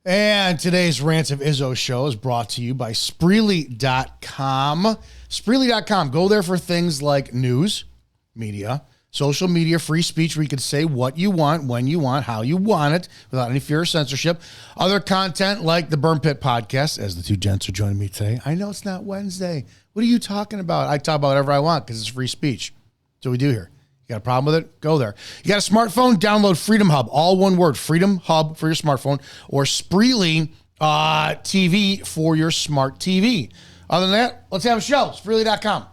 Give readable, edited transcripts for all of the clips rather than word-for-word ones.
And today's Rants of Izzo show is brought to you by Spreely.com. Spreely.com. Go there for things like news, media, social media, free speech where you can say what you want, when you want, how you want it without any fear of censorship. Other content like the Burn Pit podcast, as the two gents are joining me today. I know it's not Wednesday. What are you talking about? I talk about whatever I want because it's free speech. That's what we do here. You got a problem with it? Go there. You got a smartphone? Download Freedom Hub. All one word. Freedom Hub for your smartphone or Spreely TV for your smart TV. Other than that, let's have a show. Spreely.com.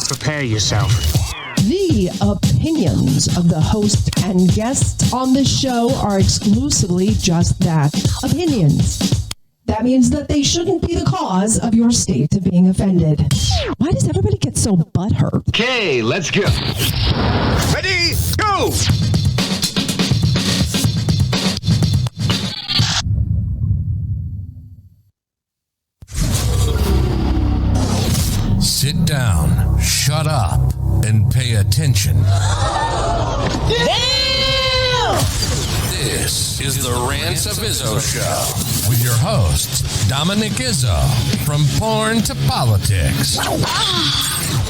Prepare yourself. The opinions of the host and guests on the show are exclusively just that, opinions. That means that they shouldn't be the cause of your state of being offended. Why does everybody get so butthurt? Okay, let's go. Ready, go! Sit down, shut up, and pay attention. This is the Rants of Izzo Show with your host, Dominic Izzo, from porn to politics.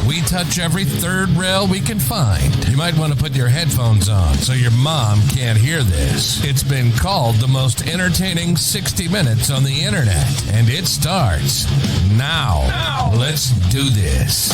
We touch every third rail we can find. You might want to put your headphones on so your mom can't hear this. It's been called the most entertaining 60 minutes on the internet, and it starts now. Let's do this.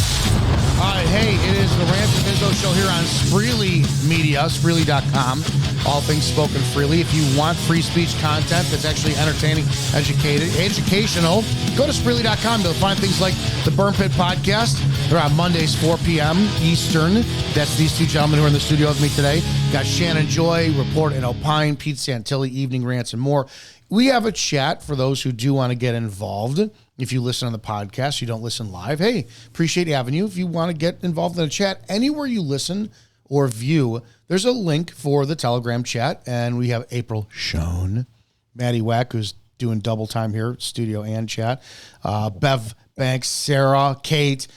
All right, hey, it is the Rants of Izzo show here on Spreely Media, Spreely.com. All things spoken freely. If you want free speech content that's actually entertaining, educational, go to Spreely.com. You'll find things like the Burn Pit podcast. They're on Mondays, 4 p.m. Eastern. That's these two gentlemen who are in the studio with me today. Got Shannon Joy, Report and Opine, Pete Santilli, Evening Rants, and more. We have a chat for those who do want to get involved. If you listen on the podcast, you don't listen live. Hey, appreciate having you. If you want to get involved in a chat, anywhere you listen or view, there's a link for the Telegram chat. And we have April Schoen, Maddie Wack, who's doing double time here, studio and chat, Bev Banks, Sarah, Kate,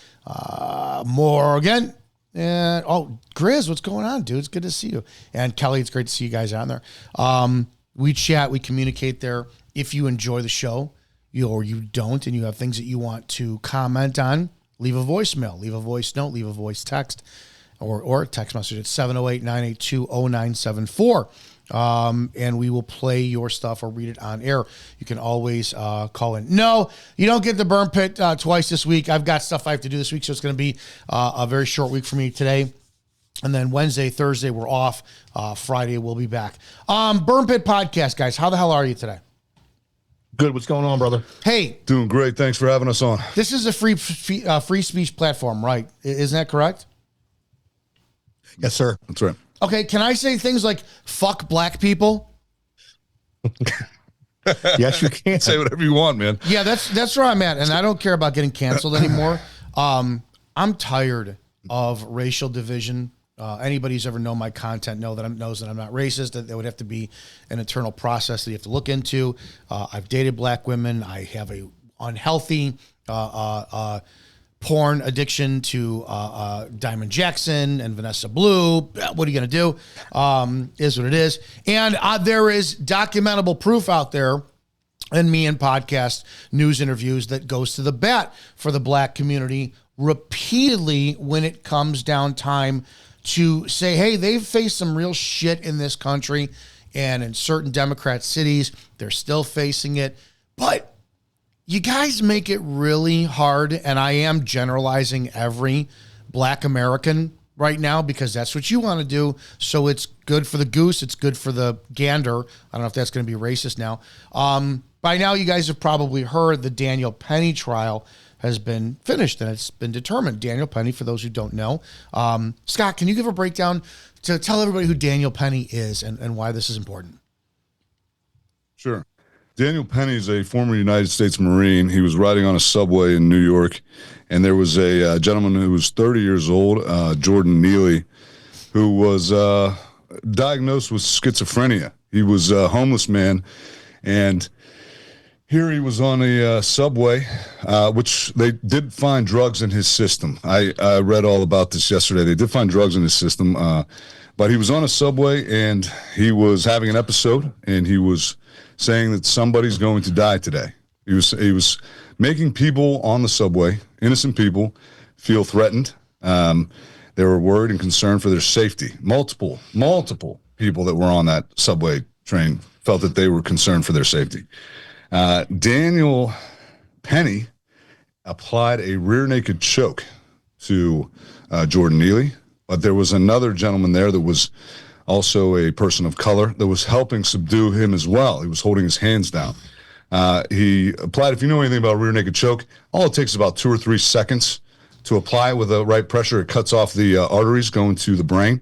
Morgan, and Grizz, what's going on, dude? It's good to see you. And Kelly, it's great to see you guys on there. We chat, we communicate there. If you enjoy the show, or you don't, and you have things that you want to comment on, leave a voicemail, leave a voice note, leave a voice text, or a text message at 708-982-0974. And we will play your stuff or read it on air. You can always call in. No, you don't get the Burn Pit twice this week. I've got stuff I have to do this week, so it's going to be a very short week for me today. And then Wednesday, Thursday, we're off. Friday, we'll be back. Burn Pit podcast, guys. How the hell are you today? Good. What's going on, brother? Hey. Doing great. Thanks for having us on. This is a free speech platform, right? Isn't that correct? Yes, sir. That's right. Okay, can I say things like fuck black people? Yes, you can. Say whatever you want, man. Yeah, that's where I'm at, and I don't care about getting canceled anymore. I'm tired of racial division. Anybody who's ever known my content knows that I'm not racist. That there would have to be an internal process that you have to look into. I've dated black women. I have a unhealthy porn addiction to Diamond Jackson and Vanessa Blue. What are you going to do? Is what it is. And there is documentable proof out there in me and podcast news interviews that goes to the bat for the black community repeatedly when it comes down time to say, hey, they've faced some real shit in this country, and in certain Democrat cities, they're still facing it. But you guys make it really hard, and I am generalizing every black American right now because that's what you want to do. So it's good for the goose. It's good for the gander. I don't know if that's going to be racist now. By now, you guys have probably heard the Daniel Penny trial has been finished and it's been determined. Daniel Penny, for those who don't know. Scott, can you give a breakdown to tell everybody who Daniel Penny is and why this is important? Sure. Daniel Penny is a former United States Marine. He was riding on a subway in New York, and there was a gentleman who was 30 years old, Jordan Neely, who was diagnosed with schizophrenia. He was a homeless man, and Here he was on a subway, which they did find drugs in his system. I read all about this yesterday. They did find drugs in his system, but he was on a subway and he was having an episode, and he was saying that somebody's going to die today. He was making people on the subway, innocent people, feel threatened. They were worried and concerned for their safety. Multiple people that were on that subway train felt that they were concerned for their safety. Daniel Penny applied a rear naked choke to Jordan Neely, but there was another gentleman there that was also a person of color that was helping subdue him as well. He was holding his hands down. He applied, if you know anything about rear naked choke, all it takes is about 2 or 3 seconds to apply with the right pressure. It cuts off the arteries going to the brain.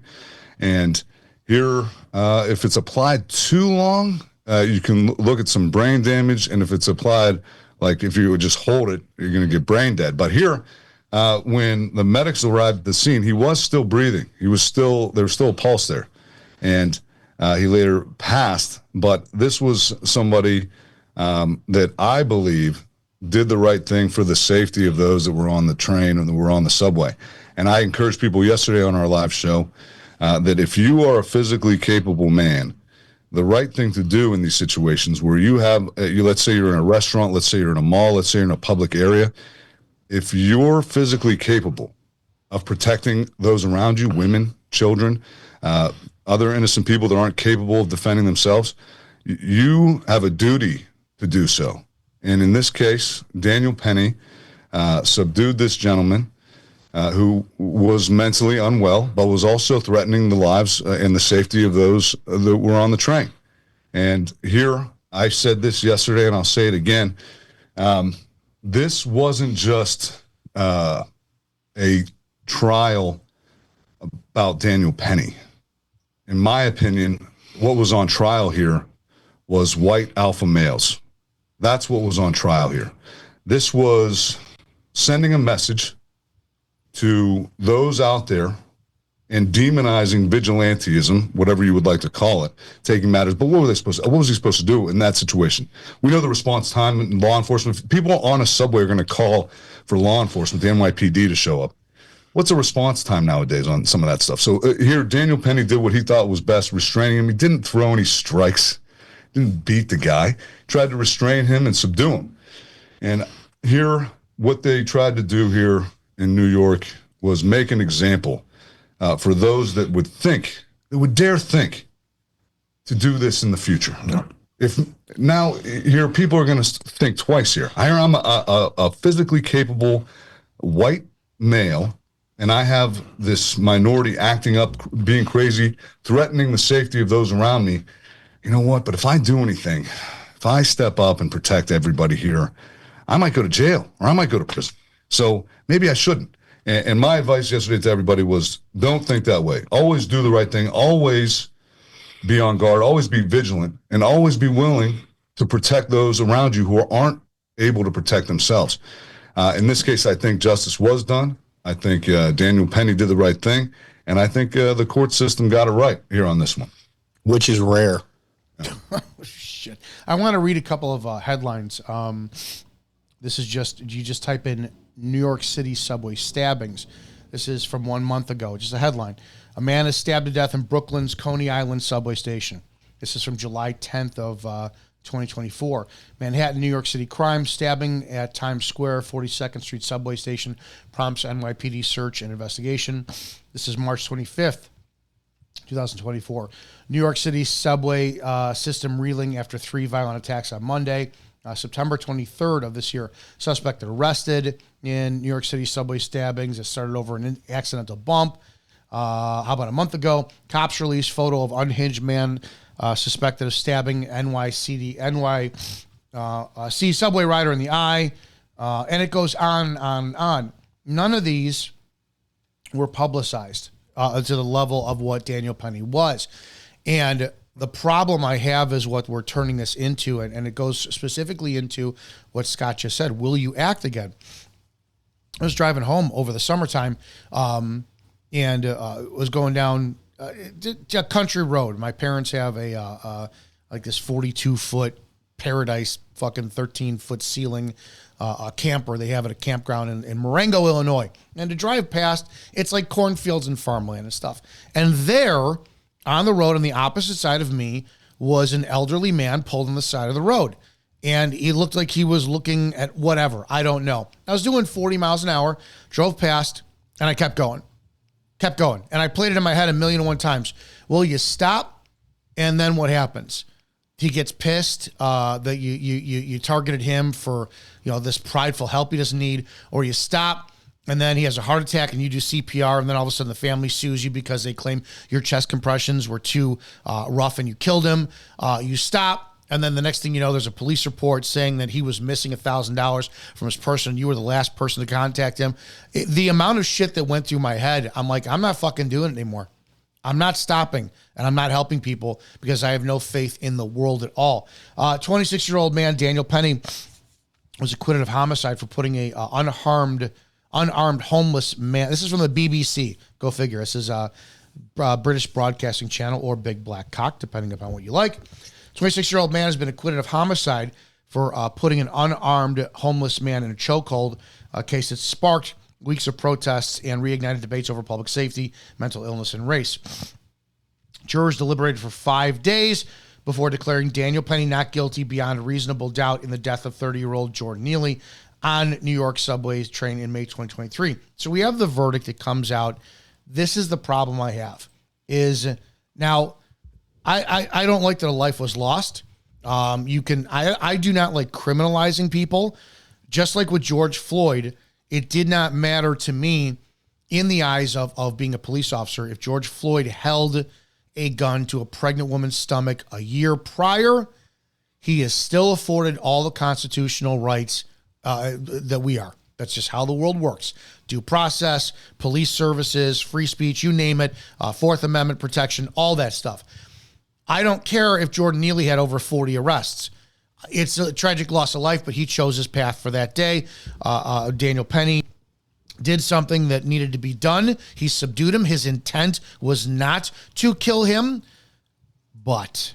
And here, if it's applied too long, you can look at some brain damage. And if it's applied, like if you would just hold it, you're going to get brain dead. But here, when the medics arrived at the scene, he was still breathing. There was still a pulse there. And he later passed. But this was somebody that I believe did the right thing for the safety of those that were on the train and that were on the subway. And I encouraged people yesterday on our live show that if you are a physically capable man, the right thing to do in these situations where you have, let's say you're in a restaurant, let's say you're in a mall, let's say you're in a public area, if you're physically capable of protecting those around you, women, children, other innocent people that aren't capable of defending themselves, you have a duty to do so. And in this case, Daniel Penny subdued this gentleman who was mentally unwell, but was also threatening the lives and the safety of those that were on the train. And here, I said this yesterday, and I'll say it again. This wasn't just a trial about Daniel Penny. In my opinion, what was on trial here was white alpha males. That's what was on trial here. This was sending a message to those out there and demonizing vigilantism, whatever you would like to call it, taking matters. But what was he supposed to do in that situation? We know the response time in law enforcement. People on a subway are going to call for law enforcement, the NYPD, to show up. What's the response time nowadays on some of that stuff? So here, Daniel Penny did what he thought was best, restraining him. He didn't throw any strikes, didn't beat the guy, tried to restrain him and subdue him. And here, what they tried to do here in New York was make an example for those that would dare think to do this in the future. Yeah. If now here, people are going to think twice here. I'm a physically capable white male, and I have this minority acting up, being crazy, threatening the safety of those around me. You know what? But if I do anything, if I step up and protect everybody here, I might go to jail or I might go to prison. So maybe I shouldn't. And my advice yesterday to everybody was, don't think that way. Always do the right thing. Always be on guard. Always be vigilant. And always be willing to protect those around you who aren't able to protect themselves. In this case, I think justice was done. I think Daniel Penny did the right thing. And I think the court system got it right here on this one. Which is rare. Oh, shit. I want to read a couple of headlines. This is you just type in New York City subway stabbings. This is from 1 month ago. Just a headline. A man is stabbed to death in Brooklyn's Coney Island subway station. This is from July 10th of 2024. Manhattan, New York City crime, stabbing at Times Square, 42nd Street subway station, prompts NYPD search and investigation. This is March 25th. 2024. New York City subway system reeling after 3 violent attacks on Monday. September 23rd of this year, suspect arrested in New York City subway stabbings. It started over an accidental bump. How about a month ago? Cops released photo of unhinged man suspected of stabbing NYC subway rider in the eye. And it goes on. None of these were publicized to the level of what Daniel Penny was. And the problem I have is what we're turning this into, and it goes specifically into what Scott just said. Will you act again? I was driving home over the summertime and was going down a country road. My parents have a like this 42-foot paradise fucking 13-foot ceiling a camper they have at a campground in Marengo, Illinois. And to drive past, it's like cornfields and farmland and stuff. And there, on the road on the opposite side of me, was an elderly man pulled on the side of the road. And he looked like he was looking at whatever. I don't know. I was doing 40 miles an hour, drove past, and I kept going. And I played it in my head 1,000,001 times. Will you stop? And then what happens? He gets pissed that you targeted him for, this prideful help he doesn't need, or you stop and then he has a heart attack and you do CPR, and then all of a sudden the family sues you because they claim your chest compressions were too rough and you killed him. You stop, and then the next thing you know, there's a police report saying that he was missing $1,000 from his person and you were the last person to contact him. The amount of shit that went through my head, I'm like, I'm not fucking doing it anymore. I'm not stopping, and I'm not helping people because I have no faith in the world at all. 26-year-old man, Daniel Penny, was acquitted of homicide for putting a unarmed homeless man. This is from the BBC. Go figure. This is a British Broadcasting Channel or Big Black Cock, depending upon what you like. 26-year-old man has been acquitted of homicide for putting an unarmed homeless man in a chokehold, a case that sparked weeks of protests and reignited debates over public safety, mental illness, and race. Jurors deliberated for 5 days before declaring Daniel Penny not guilty beyond a reasonable doubt in the death of 30-year-old Jordan Neely on New York subway train in May 2023. So we have the verdict that comes out. This is the problem I have. Now, I don't like that a life was lost. I do not like criminalizing people. Just like with George Floyd, it did not matter to me in the eyes of being a police officer if George Floyd held a gun to a pregnant woman's stomach a year prior. He is still afforded all the constitutional rights that we are. That's just how the world works. Due process, police services, free speech, you name it, Fourth Amendment protection, all that stuff. I don't care if Jordan Neely had over 40 arrests. It's a tragic loss of life, but he chose his path for that day. Daniel Penny did something that needed to be done. He subdued him. His intent was not to kill him. But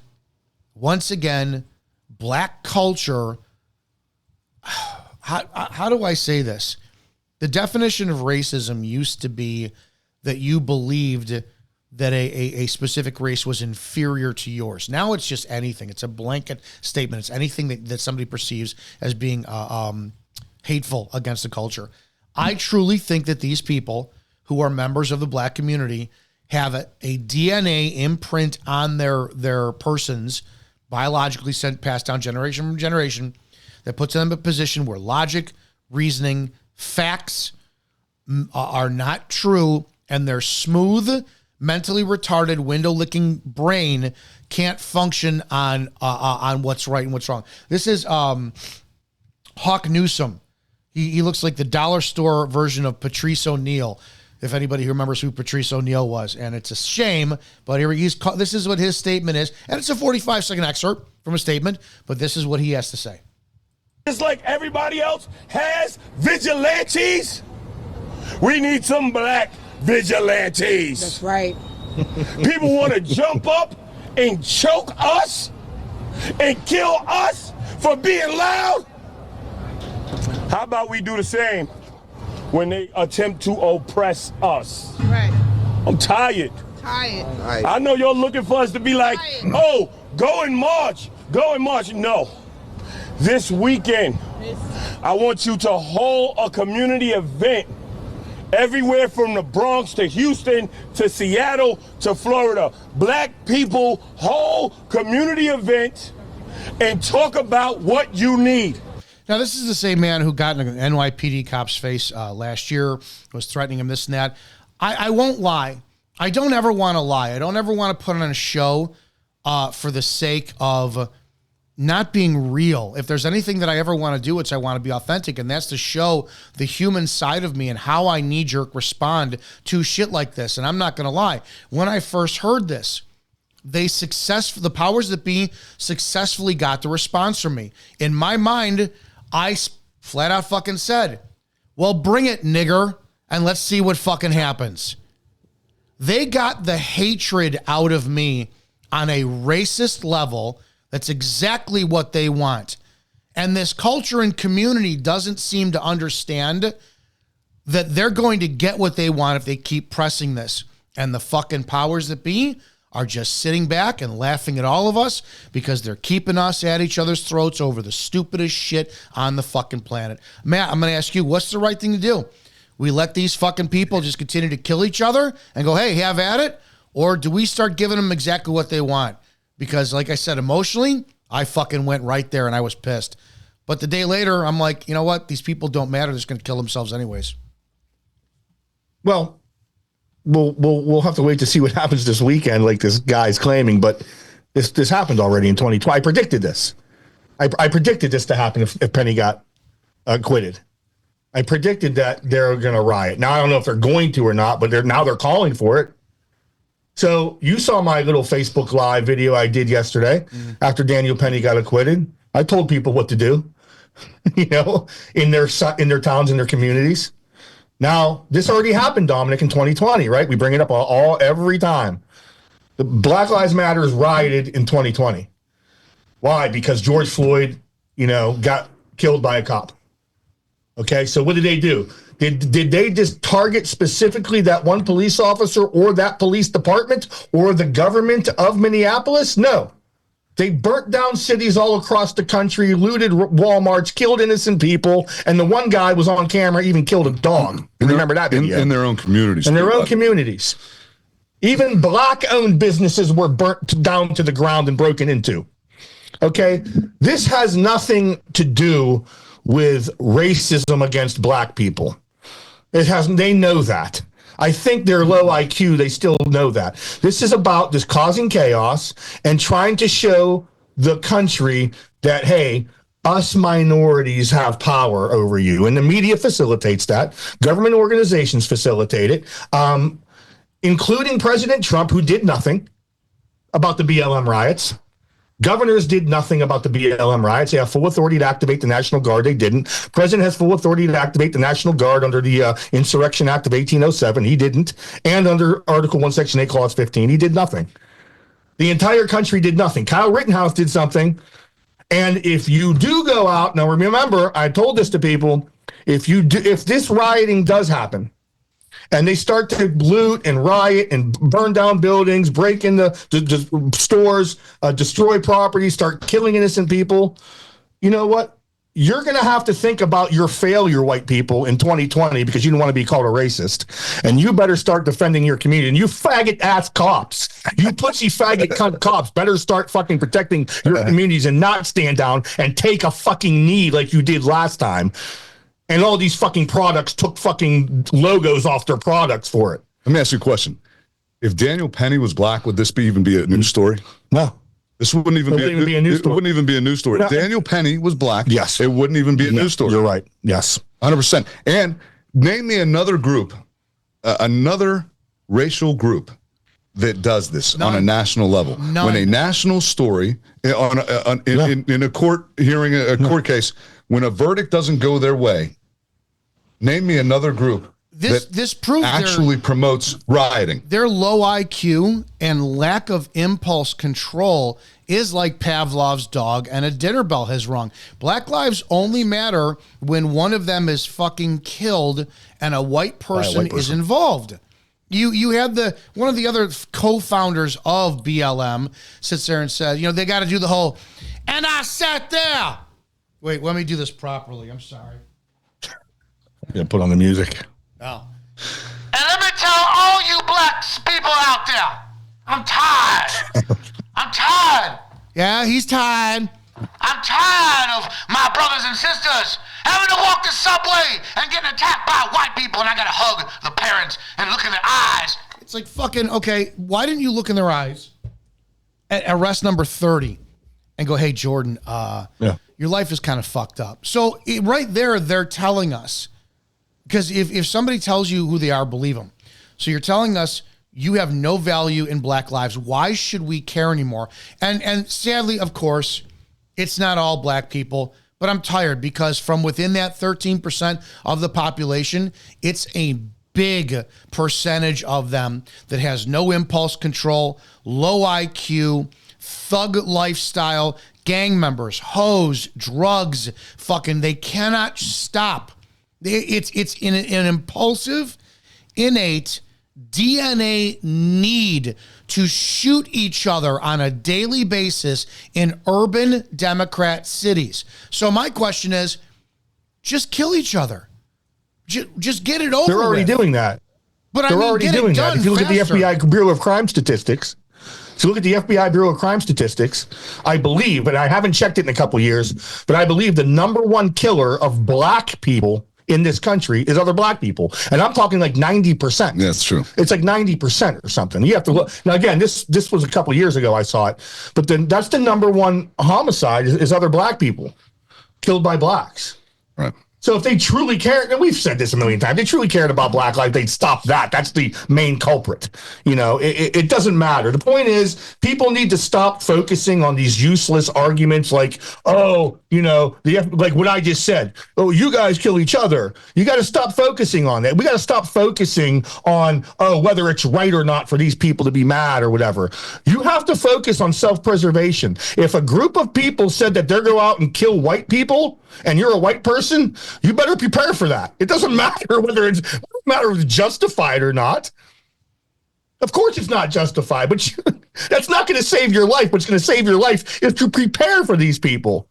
once again, black culture, how do I say this? The definition of racism used to be that you believed that a specific race was inferior to yours. Now it's just anything. It's a blanket statement. It's anything that somebody perceives as being hateful against the culture. I truly think that these people who are members of the black community have a DNA imprint on their persons, biologically passed down generation from generation, that puts them in a position where logic, reasoning, facts are not true, and their smooth, mentally retarded, window-licking brain can't function on what's right and what's wrong. This is Hawk Newsom. He looks like the dollar store version of Patrice O'Neal, if anybody remembers who Patrice O'Neal was. And it's a shame, but this is what his statement is. And it's a 45-second excerpt from a statement, but this is what he has to say. Just like everybody else has vigilantes, we need some black vigilantes. That's right. People want to jump up and choke us and kill us for being loud. How about we do the same when they attempt to oppress us? Right. I'm tired. Tired. I know you're looking for us to be like, oh, go and march. Go and march. No. This weekend, I want you to hold a community event everywhere from the Bronx to Houston to Seattle to Florida. Black people, whole community event, and talk about what you need. Now, this is the same man who got in an NYPD cop's face last year, was threatening him, this and that. I won't lie. I don't ever want to lie. I don't ever want to put on a show for the sake of not being real. If there's anything that I ever want to do, it's I want to be authentic, and that's to show the human side of me and how I knee-jerk respond to shit like this. And I'm not going to lie. When I first heard this, the powers that be successfully got the response from me. In my mind, I flat out fucking said, well, bring it, nigger, and let's see what fucking happens. They got the hatred out of me on a racist level That's exactly what they want. And this culture and community doesn't seem to understand that they're going to get what they want if they keep pressing this. And the fucking powers that be are just sitting back and laughing at all of us because they're keeping us at each other's throats over the stupidest shit on the fucking planet. Matt, I'm going to ask you, what's the right thing to do? We let these fucking people just continue to kill each other and go, hey, have at it? Or do we start giving them exactly what they want? Because like I said, emotionally, I fucking went right there and I was pissed. But the day later, I'm like, you know what? These people don't matter. They're just going to kill themselves anyways. Well, we'll have to wait to see what happens this weekend, like this guy's claiming. But this happened already in 2020. I predicted this. I predicted this to happen if Penny got acquitted. I predicted that they're going to riot. Now I don't know if they're going to or not, but they're calling for it. So you saw my little Facebook Live video I did yesterday after Daniel Penny got acquitted. I told people what to do, in their towns, in their communities. Now, this already happened, Dominic, in 2020, right? We bring it up every time. The Black Lives Matter rioted in 2020. Why? Because George Floyd, got killed by a cop. Okay, so what did they do? Did they just target specifically that one police officer or that police department or the government of Minneapolis? No. They burnt down cities all across the country, looted Walmarts, killed innocent people, and the one guy was on camera, even killed a dog. Remember that video? In their own communities. In their own communities. Even black-owned businesses were burnt down to the ground and broken into. Okay? This has nothing to do with racism against black people. They know that. I think they're low IQ. They still know that. This is about just causing chaos and trying to show the country that, hey, us minorities have power over you. And the media facilitates that. Government organizations facilitate it, including President Trump, who did nothing about the BLM riots. Governors did nothing about the BLM riots. They have full authority to activate the National Guard. They didn't. President has full authority to activate the National Guard under the Insurrection Act of 1807. He didn't. And under Article 1, Section 8, Clause 15, he did nothing. The entire country did nothing. Kyle Rittenhouse did something. And if you do go out, now remember, I told this to people, if this rioting does happen, and they start to loot and riot and burn down buildings, break in the stores, destroy property, start killing innocent people, you know what? You're going to have to think about your failure, white people, in 2020 because you don't want to be called a racist. And you better start defending your community. And you faggot-ass cops, you pussy faggot cunt cops better start fucking protecting your communities and not stand down and take a fucking knee like you did last time. And all these fucking products took fucking logos off their products for it. Let me ask you a question. If Daniel Penny was black, would this even be a news story? No. This wouldn't even be a news story. It wouldn't even be a news story. No. If Daniel Penny was black, yes, it wouldn't even be a news story. You're right. Yes. 100%. And name me another group, another racial group that does this on a national level. None. When a national story in a court hearing, a court case, when a verdict doesn't go their way, name me another group this proves actually promotes rioting. Their low IQ and lack of impulse control is like Pavlov's dog and a dinner bell has rung. Black lives only matter when one of them is fucking killed and a white person is involved. You had one of the other co-founders of BLM sits there and says, they got to do the whole, and I sat there. Wait, let me do this properly. I'm sorry. Yeah, put on the music. Oh. And let me tell all you black people out there, I'm tired. I'm tired. Yeah, he's tired. I'm tired of my brothers and sisters having to walk the subway and getting attacked by white people, and I gotta hug the parents and look in their eyes. It's like fucking, okay, why didn't you look in their eyes at arrest number 30 and go, hey, Jordan, your life is kind of fucked up. So right there, they're telling us, because if somebody tells you who they are, believe them. So you're telling us you have no value in black lives. Why should we care anymore? And sadly, of course, it's not all black people, but I'm tired because from within that 13% of the population, it's a big percentage of them that has no impulse control, low IQ, thug lifestyle, gang members, hoes, drugs, fucking, they cannot stop. It's in an impulsive, innate DNA need to shoot each other on a daily basis in urban Democrat cities. So my question is, just kill each other. Just get it over They're already with. doing that. But They're already doing that. If you look at the FBI Bureau of Crime Statistics, I believe, but I haven't checked it in a couple of years, but I believe the number one killer of black people in this country is other black people. And I'm talking like 90%. Yeah, that's true. It's like 90% or something. You have to look. Now, again, this was a couple of years ago I saw it, but then that's the number one homicide is other black people killed by blacks. Right. So if they truly cared, and we've said this a million times, they truly cared about black life, they'd stop that. That's the main culprit. You know, it doesn't matter. The point is, people need to stop focusing on these useless arguments like, oh, you know, like what I just said. Oh, you guys kill each other. You got to stop focusing on that. We got to stop focusing on, oh, whether it's right or not for these people to be mad or whatever. You have to focus on self-preservation. If a group of people said that they're going to go out and kill white people, and you're a white person, you better prepare for that. It doesn't matter whether it's justified or not. Of course it's not justified, but that's not going to save your life. What's going to save your life is to prepare for these people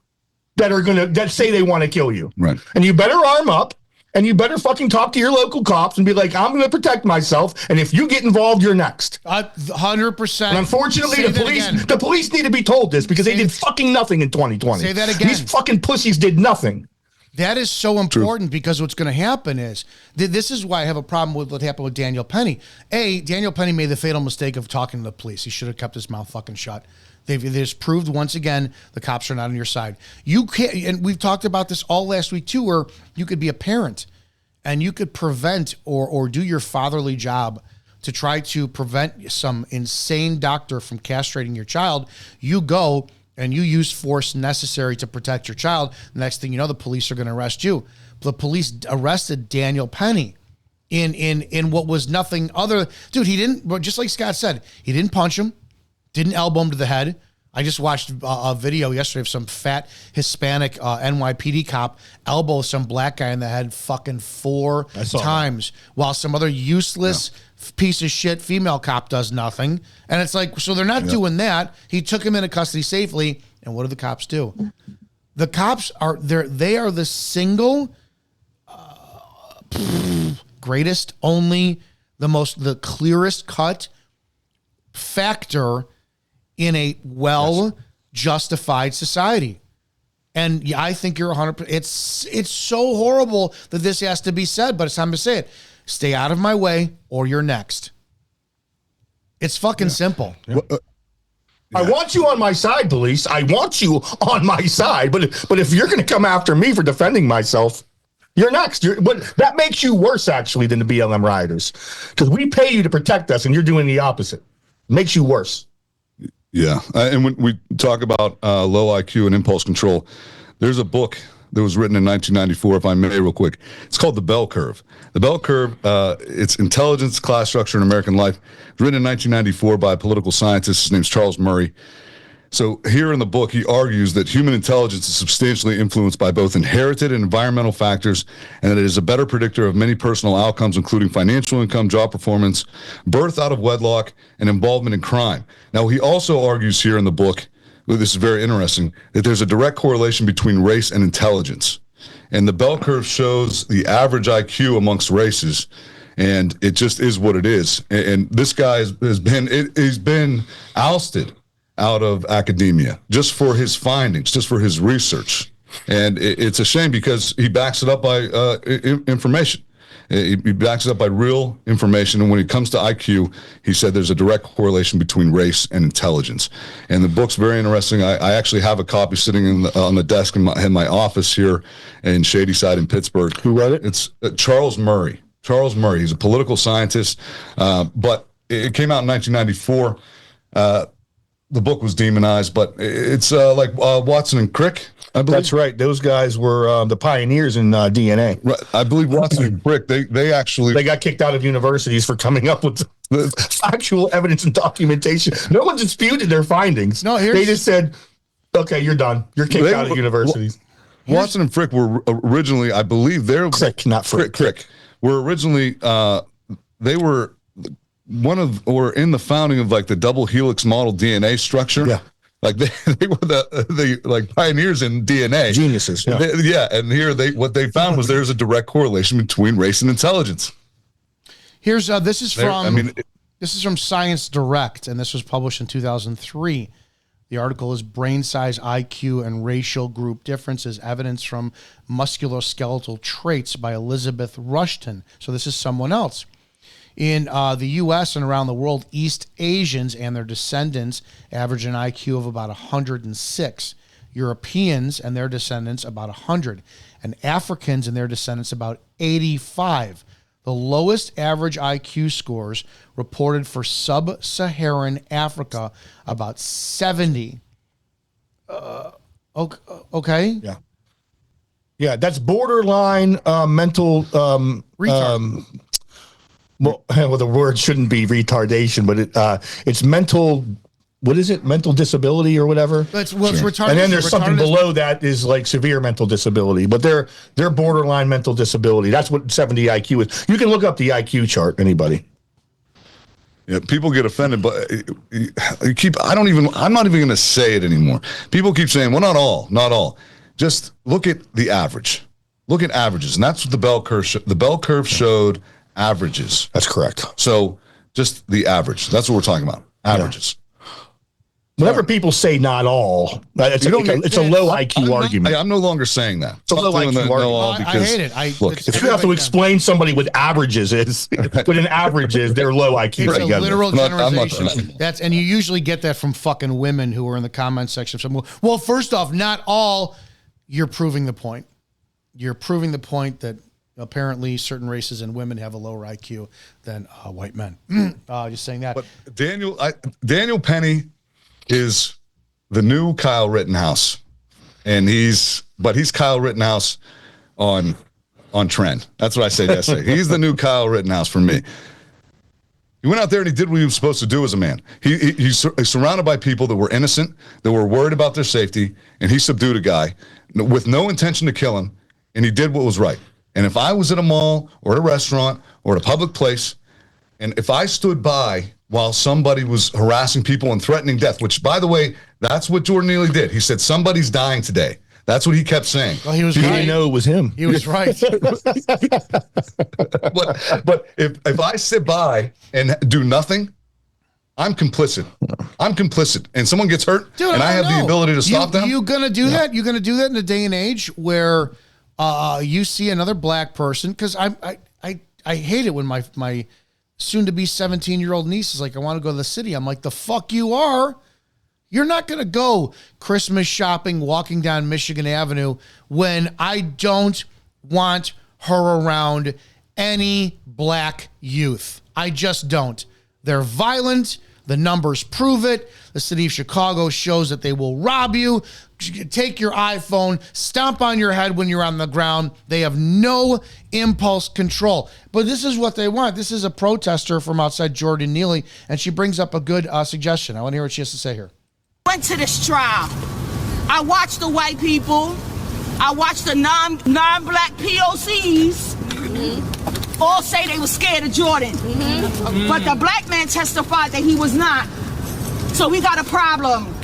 that say they want to kill you. Right. And you better arm up, and you better fucking talk to your local cops and be like, I'm going to protect myself, and if you get involved, you're next. 100%. And unfortunately, the police need to be told this because they did fucking nothing in 2020. Say that again. These fucking pussies did nothing. That is so important because what's going to happen is, this is why I have a problem with what happened with Daniel Penny. Daniel Penny made the fatal mistake of talking to the police. He should have kept his mouth fucking shut. They just proved once again the cops are not on your side. You can't, and we've talked about this all last week too, where you could be a parent and you could prevent or do your fatherly job to try to prevent some insane doctor from castrating your child. You go and you use force necessary to protect your child. The next thing you know, the police are going to arrest you. The police arrested Daniel Penny in what was nothing other. Dude, he didn't, just like Scott said, he didn't punch him. Didn't elbow him to the head. I just watched a video yesterday of some fat Hispanic NYPD cop elbow some black guy in the head fucking 4 times while some other useless piece of shit female cop does nothing. And it's like, so they're not doing that. He took him into custody safely. And what do the cops do? The cops are there. They are the single greatest, only the clearest cut factor in a well-justified society. And yeah, I think you're 100%. It's so horrible that this has to be said, but it's time to say it. Stay out of my way or you're next. It's fucking simple. Yeah. I want you on my side, police. I want you on my side. But if you're going to come after me for defending myself, you're next. But that makes you worse, actually, than the BLM rioters. Because we pay you to protect us, and you're doing the opposite. It makes you worse. Yeah. And when we talk about low IQ and impulse control, there's a book that was written in 1994, if I may, real quick. It's called The Bell Curve. The Bell Curve, it's intelligence, class structure, and American life. It was written in 1994 by a political scientist. His name's Charles Murray. So here in the book, he argues that human intelligence is substantially influenced by both inherited and environmental factors, and that it is a better predictor of many personal outcomes, including financial income, job performance, birth out of wedlock, and involvement in crime. Now, he also argues here in the book, this is very interesting, that there's a direct correlation between race and intelligence. And the bell curve shows the average IQ amongst races, and it just is what it is. And this guy has been ousted out of academia just for his findings, just for his research. And it's a shame because he backs it up by information. He backs it up by real information. And when it comes to IQ, he said there's a direct correlation between race and intelligence. And the book's very interesting. I actually have a copy sitting on the desk in my office here in Shadyside in Pittsburgh. Who wrote it? It's Charles Murray. Charles Murray. He's a political scientist, but it came out in 1994. the book was demonized, but it's like Watson and Crick. I believe. That's right. Those guys were the pioneers in DNA. Right. I believe Watson and Crick. They got kicked out of universities for coming up with factual evidence and documentation. No one disputed their findings. No, they just said, "Okay, you're done. You're kicked out of universities." Watson and Frick were originally, I believe, Crick, not Frick. Crick were originally they were or in the founding of like the double helix model DNA structure. Yeah. Like they were the like pioneers in DNA. Geniuses. Yeah. And here what they found was there's a direct correlation between race and intelligence. Here's this is from Science Direct, and this was published in 2003. The article is Brain Size, IQ, and Racial Group Differences, Evidence from Musculoskeletal Traits by Elizabeth Rushton. So this is someone else. In the U.S. and around the world, East Asians and their descendants average an IQ of about 106. Europeans and their descendants about 100. And Africans and their descendants about 85. The lowest average IQ scores reported for sub-Saharan Africa, about 70. Okay. Yeah. Yeah, that's borderline mental retard. Well, the word shouldn't be retardation, but it's mental. What is it? Mental disability or whatever. It's retardation. And then there's something below that is like severe mental disability, but they're borderline mental disability. That's what 70 IQ is. You can look up the IQ chart. Anybody? Yeah, people get offended, but I'm not even going to say it anymore. People keep saying, well, not all. Just look at the average. Look at averages, and that's what the bell curve showed. Averages. That's correct. So just the average. That's what we're talking about. Averages. Whenever people say not all, it's a low IQ argument. I'm no longer saying that. It's a low IQ argument. I hate it. Look, if you have to explain somebody with averages what an average is, they're low IQ. It's a literal generalization. And you usually get that from fucking women who are in the comment section. Well, first off, not all. You're proving the point. You're proving the point that apparently certain races and women have a lower IQ than white men. Just saying that. But Daniel Penny is the new Kyle Rittenhouse, and he's Kyle Rittenhouse on trend. That's what I said yesterday. He's the new Kyle Rittenhouse for me. He went out there and he did what he was supposed to do as a man. He's surrounded by people that were innocent, that were worried about their safety, and he subdued a guy with no intention to kill him, and he did what was right. And if I was at a mall or at a restaurant or at a public place, and if I stood by while somebody was harassing people and threatening death, which, by the way, that's what Jordan Neely did. He said, somebody's dying today. That's what he kept saying. Well, he was right. right. Didn't know it was him. He was right. But if I sit by and do nothing, I'm complicit. And someone gets hurt, dude, and I have the ability to stop them. You gonna do that? You gonna do that in a day and age where you see another black person? Because I hate it when my soon-to-be 17-year-old niece is like, I want to go to the city. I'm like, the fuck you are. You're not going to go Christmas shopping, walking down Michigan Avenue when I don't want her around any black youth. I just don't. They're violent. The numbers prove it. The city of Chicago shows that they will rob you, take your iPhone, stomp on your head when you're on the ground. They have no impulse control. But this is what they want. This is a protester from outside Jordan Neely, and she brings up a good suggestion. I want to hear what she has to say here. Went to this trial. I watched the white people. I watched the non-black POCs. Mm-hmm. All say they were scared of Jordan. Mm-hmm. But the black man testified that he was not. So we got a problem.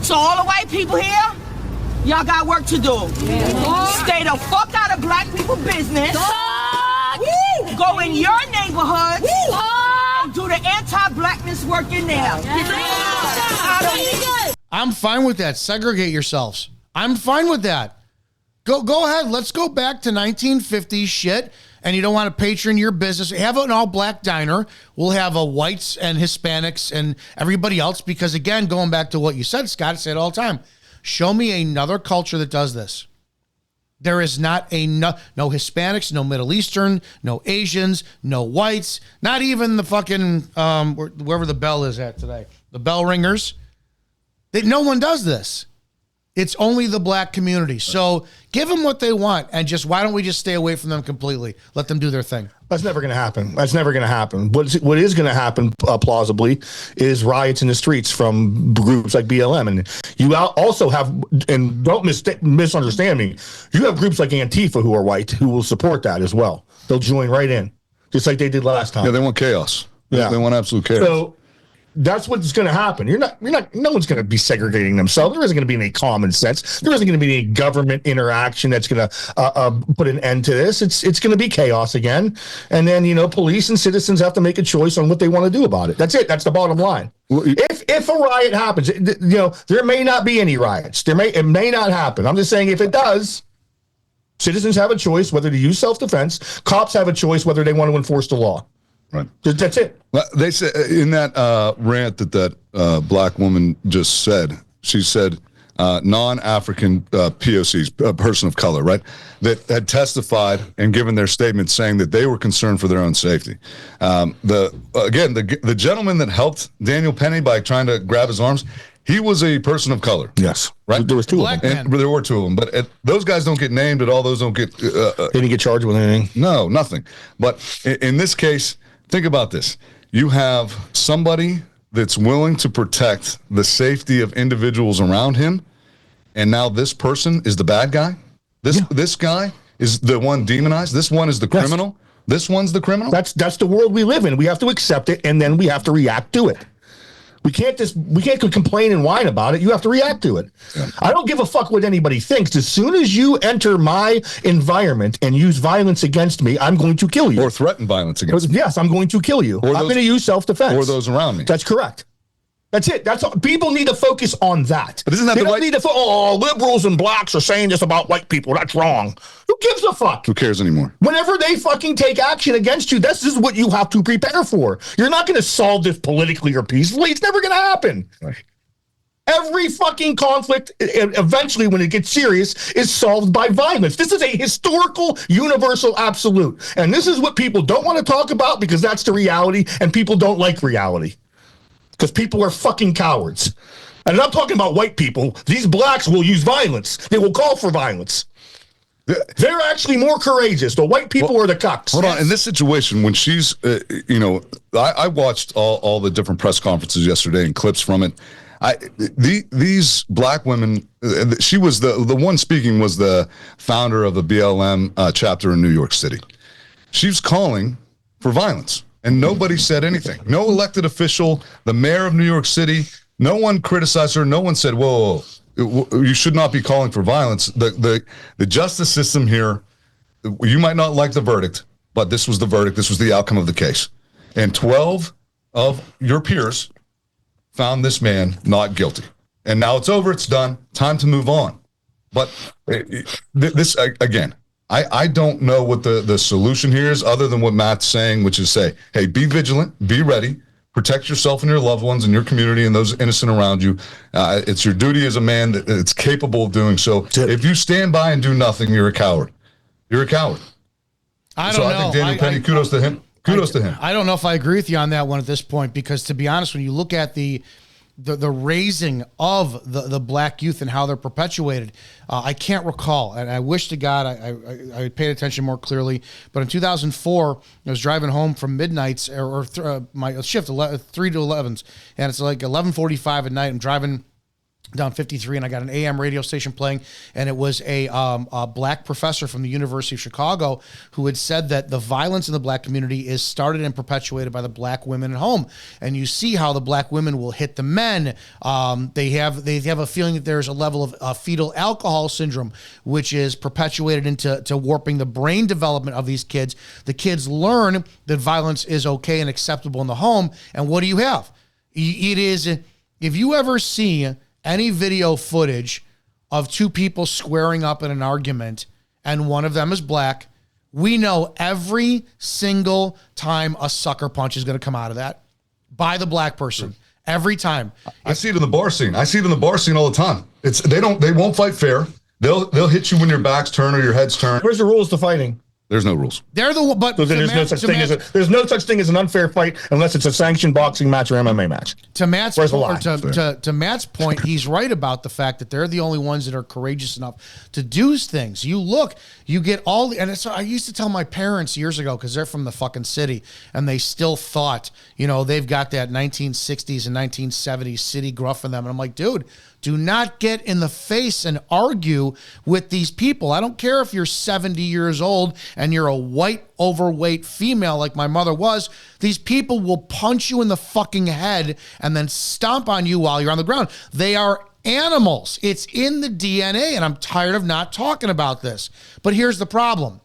So all the white people here, y'all got work to do. Stay the fuck out of black people business. Go in your neighborhood and do the anti-blackness work in there. I'm fine with that. Segregate yourselves. I'm fine with that. Go ahead. Let's go back to 1950s shit. And you don't want to patron your business. Have an all-black diner. We'll have whites and Hispanics and everybody else. Because, again, going back to what you said, Scott, I say it all the time. Show me another culture that does this. There is not no Hispanics, no Middle Eastern, no Asians, no whites, not even the fucking, wherever the bell is at today. The bell ringers. No one does this. It's only the black community. So give them what they want, and why don't we just stay away from them completely? Let them do their thing. That's never going to happen. That's never going to happen. What is going to happen, plausibly, is riots in the streets from groups like BLM. And you also have, and don't misunderstand me, you have groups like Antifa who are white who will support that as well. They'll join right in, just like they did last time. Yeah, they want chaos. Yeah. They want absolute chaos. So that's what's going to happen. No one's going to be segregating themselves. There isn't going to be any common sense. There isn't going to be any government interaction that's going to put an end to this. It's going to be chaos again. And then, police and citizens have to make a choice on what they want to do about it. That's it. That's the bottom line. If a riot happens, there may not be any riots. It may not happen. I'm just saying if it does, citizens have a choice whether to use self-defense. Cops have a choice whether they want to enforce the law. Right. That's it. They said in that rant that black woman just said, she said non-African POCs, a person of color, right, that had testified and given their statement saying that they were concerned for their own safety. The gentleman that helped Daniel Penny by trying to grab his arms, he was a person of color. Yes. Right? There was two of them. And there were two of them. But those guys don't get named at all. Those don't get... they didn't get charged with anything? No, nothing. But in this case... Think about this. You have somebody that's willing to protect the safety of individuals around him, and now this person is the bad guy? This guy is the one demonized? This one is the criminal? This one's the criminal? That's the world we live in. We have to accept it, and then we have to react to it. We can't complain and whine about it. You have to react to it. Yeah. I don't give a fuck what anybody thinks. As soon as you enter my environment and use violence against me, I'm going to kill you. Or threaten violence against me. Yes, I'm going to kill you. I'm going to use self-defense. Or those around me. That's correct. That's it. That's all. People need to focus on that. But isn't that they don't need to liberals and blacks are saying this about white people. That's wrong. Who gives a fuck? Who cares anymore? Whenever they fucking take action against you, this is what you have to prepare for. You're not going to solve this politically or peacefully. It's never going to happen. Right. Every fucking conflict, eventually, when it gets serious, is solved by violence. This is a historical, universal absolute. And this is what people don't want to talk about because that's the reality, and people don't like reality. Because people are fucking cowards. And I'm not talking about white people. These blacks will use violence. They will call for violence. They're actually more courageous. The white people are the cucks. Hold on. In this situation, when she's, I watched all the different press conferences yesterday and clips from it. These black women, she was the one speaking was the founder of the BLM chapter in New York City. She was calling for violence. And nobody said anything. No elected official, the mayor of New York City, no one criticized her. No one said, whoa, you should not be calling for violence. The justice system here, you might not like the verdict, but this was the verdict. This was the outcome of the case. And 12 of your peers found this man not guilty. And now it's over. It's done. Time to move on. But this, again, I don't know what the solution here is other than what Matt's saying, which is say, hey, be vigilant, be ready, protect yourself and your loved ones and your community and those innocent around you. It's your duty as a man that's capable of doing so. If you stand by and do nothing, you're a coward. You're a coward. I don't know. I think Daniel Penny, kudos to him. Kudos to him. I don't know if I agree with you on that one at this point, because to be honest, when you look at the raising of the black youth and how they're perpetuated, I can't recall, and I wish to God I paid attention more clearly. But in 2004, I was driving home from midnights my shift 3 to 11s, and it's like 11:45 at night. I'm driving down 53, and I got an AM radio station playing, and it was a black professor from the University of Chicago who had said that the violence in the black community is started and perpetuated by the black women at home. And you see how the black women will hit the men. They have a feeling that there's a level of fetal alcohol syndrome, which is perpetuated into warping the brain development of these kids. The kids learn that violence is okay and acceptable in the home. And what do you have? It is, if you ever see any video footage of two people squaring up in an argument and one of them is black, we know every single time a sucker punch is going to come out of that by the black person. Every time. I see it in the bar scene. I see it in the bar scene all the time. They won't fight fair. They'll hit you when your back's turned or your head's turned. Where's the rules to fighting? There's no rules. They're the but so there's no such thing as an unfair fight unless it's a sanctioned boxing match or MMA match. To Matt's to Matt's point, he's right about the fact that they're the only ones that are courageous enough to do things. You get all the, and it's, I used to tell my parents years ago, because they're from the fucking city, and they still thought, they've got that 1960s and 1970s city gruff in them. And I'm like, dude, do not get in the face and argue with these people. I don't care if you're 70 years old and you're a white, overweight female like my mother was. These people will punch you in the fucking head and then stomp on you while you're on the ground. They are animals. It's in the DNA, and I'm tired of not talking about this. But here's the problem.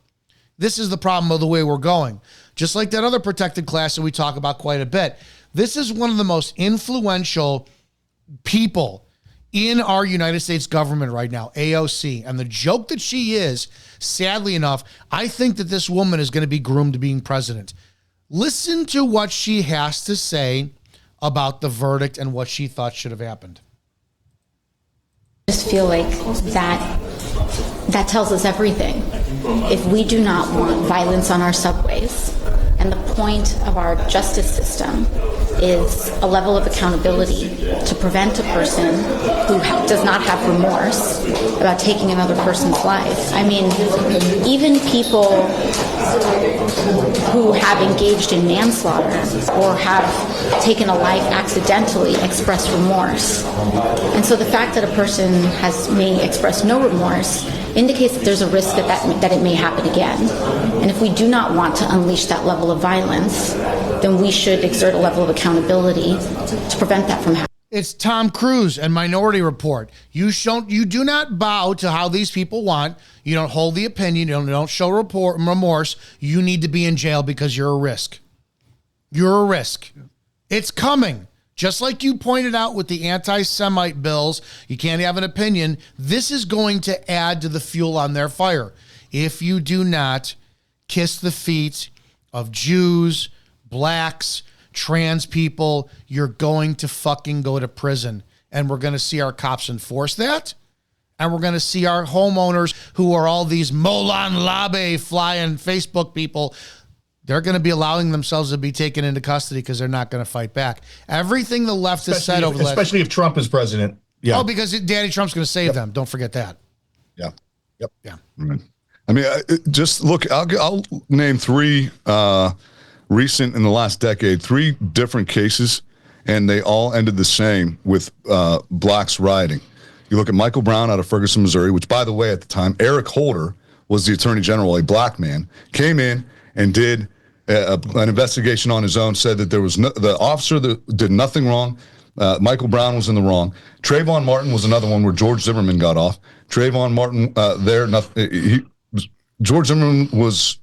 This is the problem of the way we're going. Just like that other protected class that we talk about quite a bit. This is one of the most influential people in our United States government right now, AOC. And the joke that she is, sadly enough, I think that this woman is going to be groomed to being president. Listen to what she has to say about the verdict and what she thought should have happened. I just feel like that tells us everything. If we do not want violence on our subways, and the point of our justice system is a level of accountability to prevent a person who does not have remorse about taking another person's life. I mean, even people who have engaged in manslaughter or have taken a life accidentally express remorse. And so the fact that a person may express no remorse indicates that there's a risk that it may happen again. And if we do not want to unleash that level of violence, then we should exert a level of accountability to prevent that from happening. It's Tom Cruise and Minority Report. You do not bow to how these people want. You don't hold the opinion. You don't show remorse. You need to be in jail because you're a risk. You're a risk. It's coming. Just like you pointed out with the anti-Semite bills, you can't have an opinion. This is going to add to the fuel on their fire. If you do not kiss the feet of Jews, blacks, trans people, you're going to fucking go to prison. And we're going to see our cops enforce that. And we're going to see our homeowners who are all these Molan Labe flying Facebook people. They're going to be allowing themselves to be taken into custody because they're not going to fight back. Everything the left has said over the last... Especially if Trump is president. Yeah. Oh, because Danny Trump's going to save them. Don't forget that. Yeah. Yep. Yeah. Right. I mean, just look, I'll name three recent in the last decade, three different cases, and they all ended the same with blacks rioting. You look at Michael Brown out of Ferguson, Missouri, which, by the way, at the time, Eric Holder was the attorney general, a black man, came in and did an investigation on his own, said that there was the officer that did nothing wrong. Michael Brown was in the wrong. Trayvon Martin was another one where George Zimmerman got off. Trayvon Martin George Zimmerman was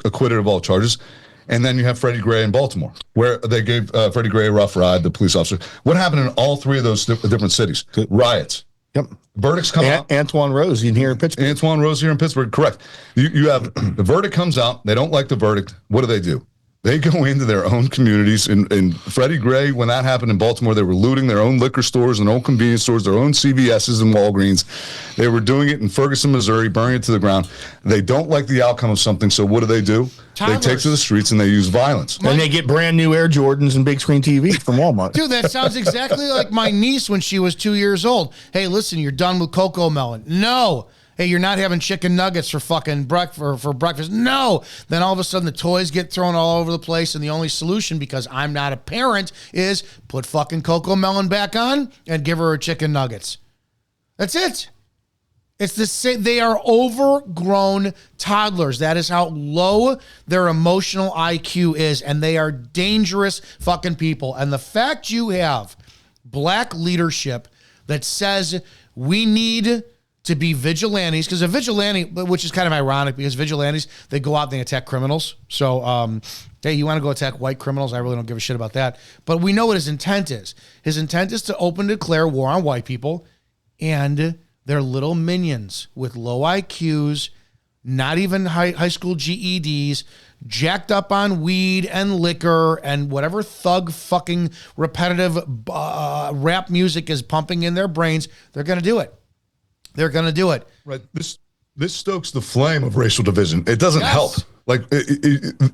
acquitted of all charges. And then you have Freddie Gray in Baltimore, where they gave Freddie Gray a rough ride, the police officer. What happened in all three of those different cities? Riots. Yep. Verdicts come out. Antoine Rose here in Pittsburgh. Antoine Rose here in Pittsburgh, correct. You have the verdict comes out. They don't like the verdict. What do? They go into their own communities. And Freddie Gray, when that happened in Baltimore, they were looting their own liquor stores and their own convenience stores, their own CVS's and Walgreens. They were doing it in Ferguson, Missouri, burning it to the ground. They don't like the outcome of something, so what do? They take to the streets and they use violence. And they get brand new Air Jordans and big screen TVs from Walmart. Dude, that sounds exactly like my niece when she was 2 years old. Hey, listen, you're done with Cocoa Melon. No. Hey, you're not having chicken nuggets for fucking breakfast. No. Then all of a sudden the toys get thrown all over the place, and the only solution, because I'm not a parent, is put fucking Cocoa Melon back on and give her chicken nuggets. That's it. It's the same. They are overgrown toddlers. That is how low their emotional IQ is, and they are dangerous fucking people. And the fact you have black leadership that says we need to be vigilantes, because a vigilante, which is kind of ironic, because vigilantes, they go out and they attack criminals. So, hey, you want to go attack white criminals? I really don't give a shit about that. But we know what his intent is. His intent is to declare war on white people, and they're little minions with low IQs, not even high school GEDs, jacked up on weed and liquor and whatever thug fucking repetitive rap music is pumping in their brains. They're going to do it. They're going to do it. Right. This stokes the flame of racial division. It doesn't Yes. help. Like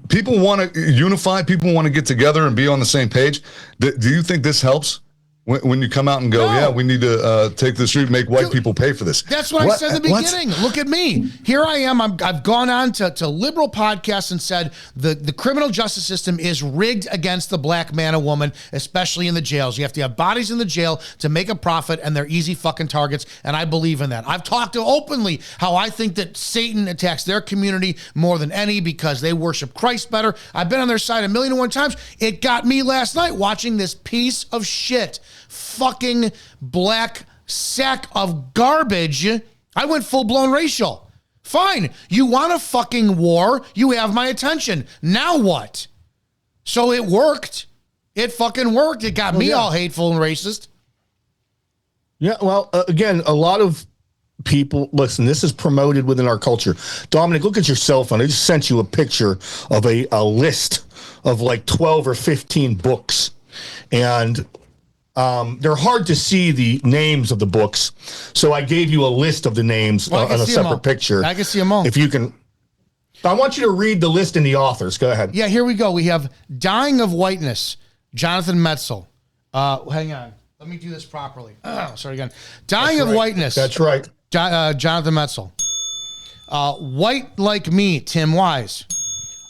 people want to unify. People want to get together and be on the same page. Do you think this helps? When you come out and go, No. yeah, we need to take the street, make white people pay for this. That's what I said in the beginning. Look at me. Here I am. I've gone on to liberal podcasts and said the criminal justice system is rigged against the black man and woman, especially in the jails. You have to have bodies in the jail to make a profit, and they're easy fucking targets, and I believe in that. I've talked openly how I think that Satan attacks their community more than any because they worship Christ better. I've been on their side 1,000,001 times. It got me last night watching this piece of shit. Fucking black sack of garbage. I went full-blown racial. Fine. You want a fucking war? You have my attention. Now what? So it worked. It fucking worked. It got me all hateful and racist. Yeah, well, again, a lot of people, listen, this is promoted within our culture. Dominic, look at your cell phone. I just sent you a picture of a list of like 12 or 15 books. And they're hard to see the names of the books. So I gave you a list of the names on a separate picture. I can see them all. If you can. I want you to read the list and the authors. Go ahead. Yeah, here we go. We have Dying of Whiteness, Jonathan Metzl. Hang on. Let me do this properly. Sorry again. Dying of Whiteness. That's right. Jonathan Metzl. White Like Me, Tim Wise.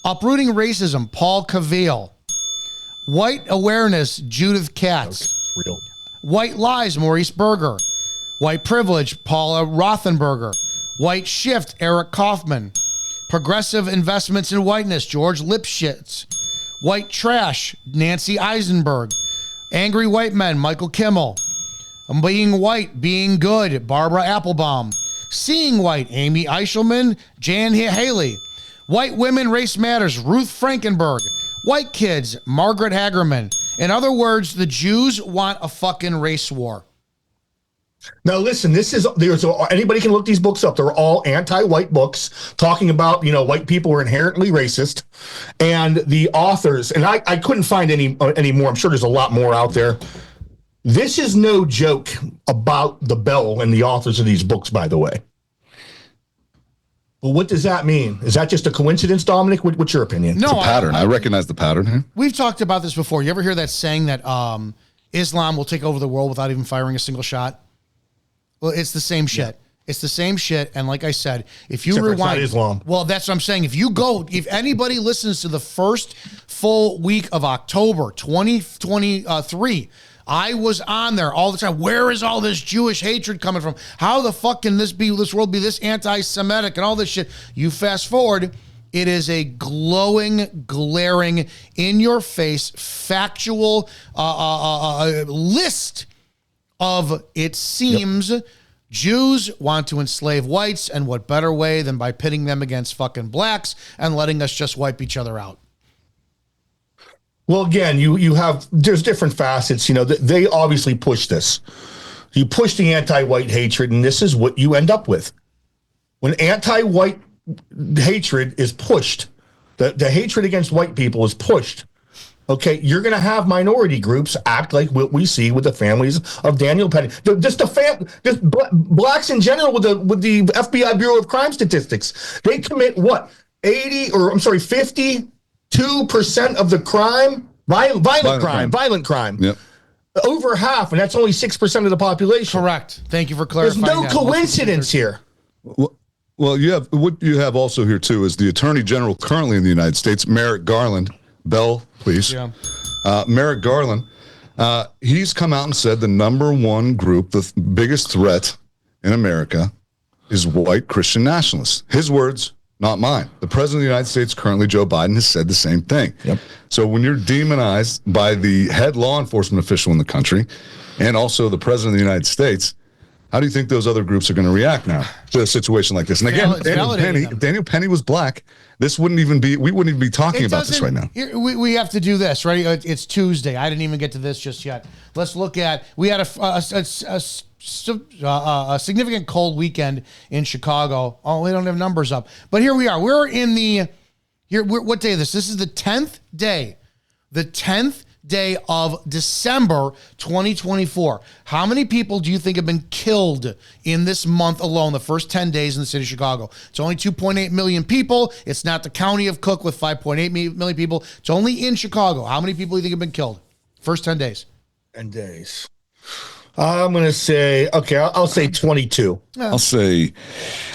Uprooting Racism, Paul Cavale. White Awareness, Judith Katz. Real. White Lies, Maurice Berger. White Privilege, Paula Rothenberger. White Shift, Eric Kaufman. Progressive Investments in Whiteness, George Lipschitz. White Trash, Nancy Eisenberg. Angry White Men, Michael Kimmel. Being White, Being Good, Barbara Applebaum. Seeing White, Amy Eichelman, Jan Haley. White Women, Race Matters, Ruth Frankenberg. White Kids, Margaret Hagerman. In other words, the Jews want a fucking race war. Now, listen, anybody can look these books up. They're all anti-white books talking about, white people are inherently racist. And the authors, and I couldn't find any more. I'm sure there's a lot more out there. This is no joke about the Bell and the authors of these books, by the way. Well, what does that mean? Is that just a coincidence, Dominic? What's your opinion? No, it's a pattern. I recognize the pattern here. We've talked about this before. You ever hear that saying that Islam will take over the world without even firing a single shot? Well, it's the same shit. Yeah. It's the same shit. And like I said, if you rewind, it's not Islam. Well, that's what I'm saying. If anybody listens to the first full week of October 2023, I was on there all the time. Where is all this Jewish hatred coming from? How the fuck can this world be this anti-Semitic and all this shit? You fast forward, it is a glowing, glaring, in your face, factual list of, it seems, Jews want to enslave whites, and what better way than by pitting them against fucking blacks and letting us just wipe each other out? Well, again, there's different facets. They obviously push this. You push the anti-white hatred, and this is what you end up with. When anti-white hatred is pushed, the hatred against white people is pushed. Okay, you're going to have minority groups act like what we see with the families of Daniel Penny. Just blacks in general with the FBI Bureau of Crime Statistics. They commit what? 52% of the crime, violent crime. Yep. Over half, and that's only 6% of the population. Correct. Thank you for clarifying. There's no coincidence here. Well, what you have also here too is the Attorney General currently in the United States, Merrick Garland. Bell, please. Yeah. Merrick Garland. He's come out and said the number one group, the biggest threat in America, is white Christian nationalists. His words, not mine. The President of the United States, currently Joe Biden, has said the same thing. Yep. So when you're demonized by the head law enforcement official in the country and also the President of the United States, how do you think those other groups are going to react now to a situation like this? And again, if Daniel Penny was black, we wouldn't even be talking about this right now. We have to do this, right? It's Tuesday. I didn't even get to this just yet. Let's look at, we had a significant cold weekend in Chicago. Oh, we don't have numbers up. But here we are. We're in what day is this? This is the 10th day. The 10th day of December 2024. How many people do you think have been killed in this month alone, the first 10 days in the city of Chicago? It's only 2.8 million people. It's not the county of Cook with 5.8 million people. It's only in Chicago. How many people do you think have been killed? First 10 days. 10 days. I'm going to say, okay, I'll say 22. I'll say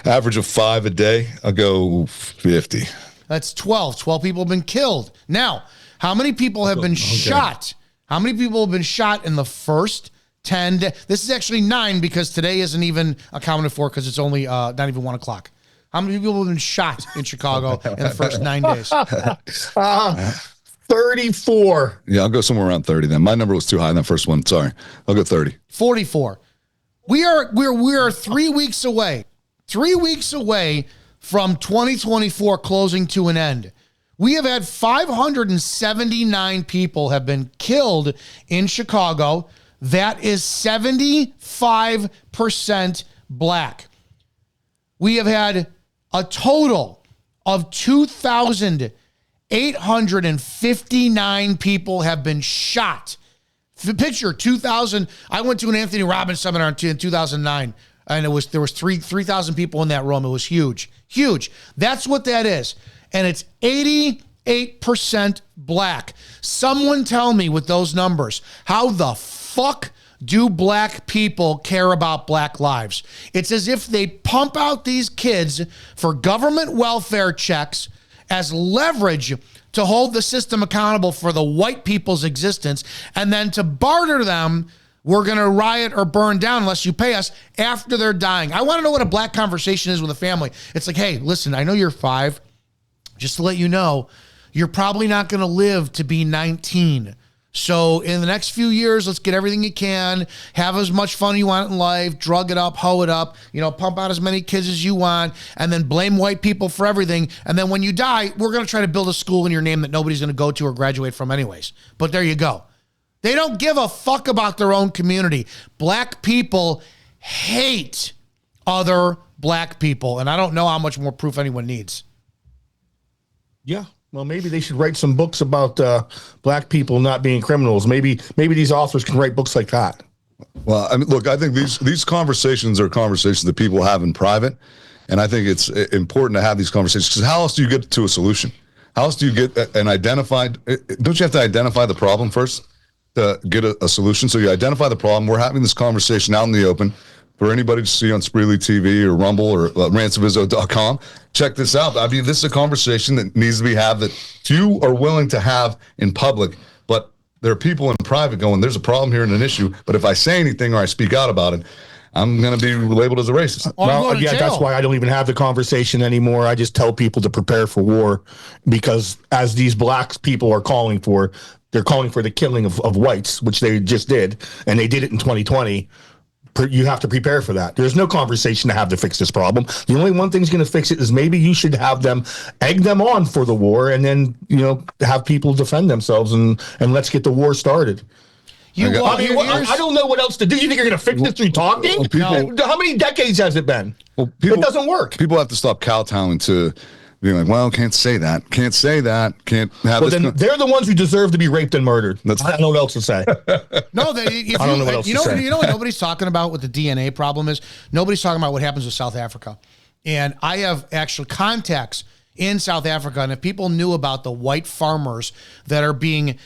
average of 5 a day. I'll go 50. That's 12. 12 people have been killed. Now, how many people have been shot? How many people have been shot in the first 10 days? This is actually 9 because today isn't even accounted for because it's only not even 1 o'clock. How many people have been shot in Chicago in the first 9 days? 34. Yeah, I'll go somewhere around 30 then. My number was too high in that first one. Sorry. I'll go 30. 44. We are 3 weeks away. 3 weeks away from 2024 closing to an end. We have had 579 people have been killed in Chicago. That is 75% black. We have had a total of 2,859 people have been shot. Picture 2,000. I went to an Anthony Robbins seminar in 2009, and there was 3,000 people in that room. It was huge. Huge. That's what that is. And it's 88% black. Someone tell me with those numbers, how the fuck do black people care about black lives? It's as if they pump out these kids for government welfare checks as leverage to hold the system accountable for the white people's existence, and then to barter them, we're going to riot or burn down unless you pay us after they're dying. I want to know what a black conversation is with a family. It's like, hey, listen, I know you're 5. Just to let you know, you're probably not going to live to be 19. So in the next few years, let's get everything you can, have as much fun you want in life, drug it up, hoe it up, pump out as many kids as you want, and then blame white people for everything. And then when you die, we're going to try to build a school in your name that nobody's going to go to or graduate from anyways. But there you go. They don't give a fuck about their own community. Black people hate other black people, and I don't know how much more proof anyone needs. Yeah. Well, maybe they should write some books about black people not being criminals. Maybe these authors can write books like that. Well, I mean, look, I think these conversations are conversations that people have in private, and I think it's important to have these conversations because how else do you get to a solution? How else do you get an identified? Don't you have to identify the problem first to get a solution? So you identify the problem. We're having this conversation out in the open for anybody to see on Spreely TV or Rumble or ransomizo.com. Check this out. I mean, this is a conversation that needs to be had that few are willing to have in public, but there are people in private going, there's a problem here and an issue, but if I say anything or I speak out about it, I'm going to be labeled as a racist. Well, yeah, that's why I don't even have the conversation anymore. I just tell people to prepare for war because as these black people are calling for, they're calling for the killing of whites, which they just did, and they did it in 2020. You have to prepare for that. There's no conversation to have to fix this problem. The only one thing's going to fix it is maybe you should have them egg them on for the war and then, have people defend themselves and let's get the war started. I don't know what else to do. You think you're going to fix this through talking? How many decades has it been? It doesn't work. People have to stop kowtowing to being like, well, can't say that, can't have this. Then they're the ones who deserve to be raped and murdered. I don't know what else to say. No, I don't know what else to say. You know what nobody's talking about what the DNA problem is? Nobody's talking about what happens with South Africa. And I have actual contacts in South Africa, and if people knew about the white farmers that are being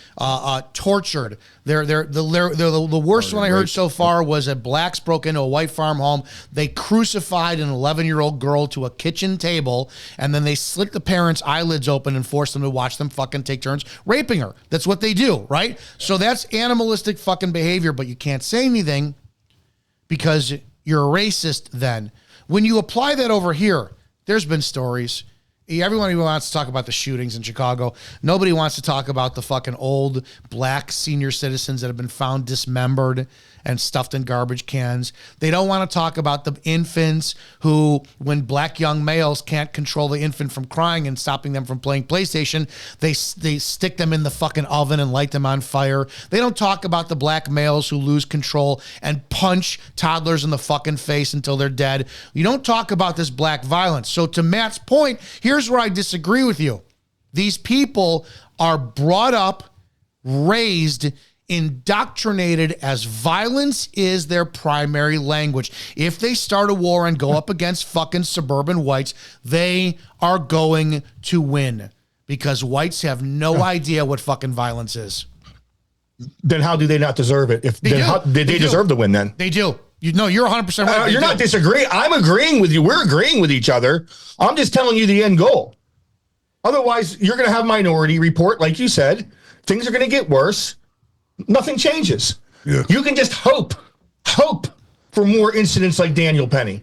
tortured, the worst one I heard so far was that blacks broke into a white farm home. They crucified an 11-year-old girl to a kitchen table, and then they slit the parents' eyelids open and forced them to watch them fucking take turns raping her. That's what they do, right? So that's animalistic fucking behavior, but you can't say anything because you're a racist then. When you apply that over here, there's been stories. Everyone wants to talk about the shootings in Chicago. Nobody wants to talk about the fucking old black senior citizens that have been found dismembered and stuffed in garbage cans. They don't want to talk about the infants who, when black young males can't control the infant from crying and stopping them from playing PlayStation, they stick them in the fucking oven and light them on fire. They don't talk about the black males who lose control and punch toddlers in the fucking face until they're dead. You don't talk about this black violence. So to Matt's point, here's where I disagree with you. These people are brought up raised, indoctrinated as violence is their primary language. If they start a war and go up against fucking suburban whites, they are going to win because whites have no idea what fucking violence is. Then how do they not deserve it? If they deserve to win, then they do. You're 100% right. You're not disagreeing. I'm agreeing with you. We're agreeing with each other. I'm just telling you the end goal. Otherwise, you're going to have Minority Report, like you said. Things are going to get worse. Nothing changes. Yeah. You can just hope for more incidents like Daniel Penny.